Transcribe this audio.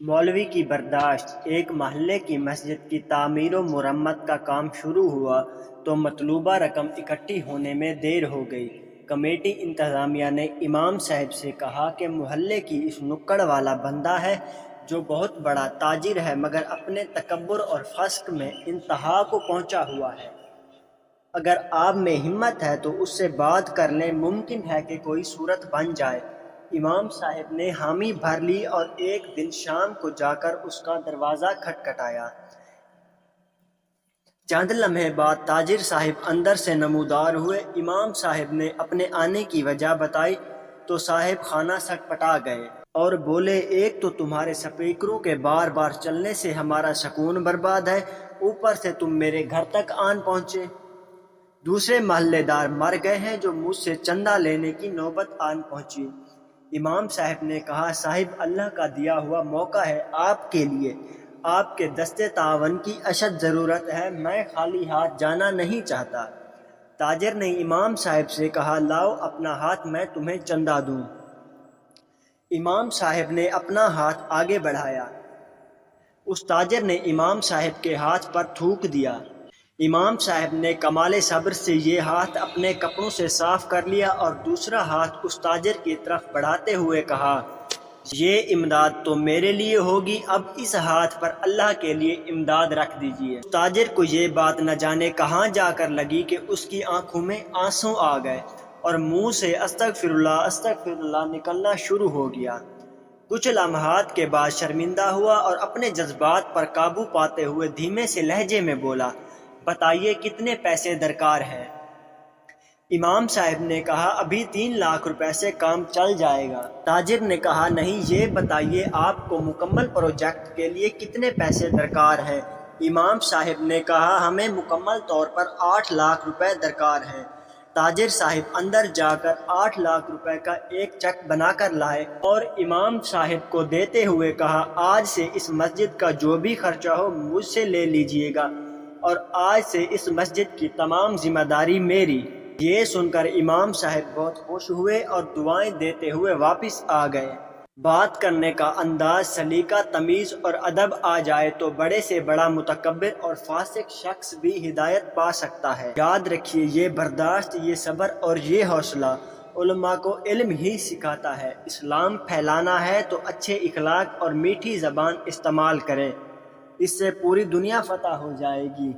मौलवी की बर्दाश्त। एक महल्ले की मस्जिद की तामीर व मुरम्मत का काम शुरू हुआ तो मतलूबा रकम इकट्ठी होने में देर हो गई। कमेटी इंतज़ामिया ने इमाम साहब से कहा कि मोहल्ले की इस नुक्कड़ वाला बंदा है जो बहुत बड़ा ताजिर है, मगर अपने तकब्बुर और फस्क में इंतहा को पहुंचा हुआ है। अगर आप में हिम्मत है तो उससे बात कर लें, मुमकिन है कि कोई सूरत बन जाए। इमाम साहब ने हामी भर ली और एक दिन शाम को जाकर उसका दरवाज़ा खटखटाया। चंद लम्हे बाद ताजिर साहब अंदर से नमूदार हुए। इमाम साहब ने अपने आने की वजह बताई तो साहब खाना सटपटा गए और बोले, एक तो तुम्हारे स्पीकरों के बार बार चलने से हमारा सुकून बर्बाद है, ऊपर से तुम मेरे घर तक आन पहुंचे। दूसरे महल्लेदार मर गए हैं जो मुझसे चंदा लेने की नौबत आन पहुंची। इमाम साहब ने कहा, साहिब अल्लाह का दिया हुआ मौका है आपके लिए, आपके दस्ते तावन की अशद ज़रूरत है, मैं खाली हाथ जाना नहीं चाहता। ताजिर ने इमाम साहब से कहा, लाओ अपना हाथ, मैं तुम्हें चंदा दूं। इमाम साहब ने अपना हाथ आगे बढ़ाया। उस ताजिर ने इमाम साहब के हाथ पर थूक दिया। इमाम साहब ने कमाले सब्र से ये हाथ अपने कपड़ों से साफ कर लिया और दूसरा हाथ उस ताजिर की तरफ बढ़ाते हुए कहा, ये इमदाद तो मेरे लिए होगी, अब इस हाथ पर अल्लाह के लिए इमदाद रख दीजिए। ताजिर को ये बात न जाने कहाँ जाकर लगी कि उसकी आंखों में आंसू आ गए और मुंह से अस्तगफिरुल्लाह अस्तगफिरुल्लाह निकलना शुरू हो गया। कुछ लम्हात के बाद शर्मिंदा हुआ और अपने जज्बात पर काबू पाते हुए धीमे से लहजे में बोला, बताइए कितने पैसे दरकार है। इमाम साहब ने कहा, अभी 3 लाख रुपए से काम चल जाएगा। ताजिर ने कहा, नहीं, ये बताइए आपको मुकम्मल प्रोजेक्ट के लिए कितने पैसे दरकार हैं। इमाम साहब ने कहा, हमें मुकम्मल तौर पर 8 लाख रुपए दरकार हैं। ताजिर साहब अंदर जाकर 8 लाख रुपए का एक चेक बनाकर लाए और इमाम साहब को देते हुए कहा, आज से इस मस्जिद का जो भी खर्चा हो मुझसे ले लीजिएगा और आज से इस मस्जिद की तमाम जिम्मेदारी मेरी। ये सुनकर इमाम साहब बहुत खुश हुए और दुआएं देते हुए वापस आ गए। बात करने का अंदाज, सलीका, तमीज़ और अदब आ जाए तो बड़े से बड़ा मुतकब्बिर और फासिक शख्स भी हिदायत पा सकता है। याद रखिए, ये बर्दाश्त, ये सब्र और ये हौसला उलमा को इल्म ही सिखाता है। इस्लाम फैलाना है तो अच्छे इखलाक और मीठी ज़बान इस्तेमाल करें, इससे पूरी दुनिया फतह हो जाएगी।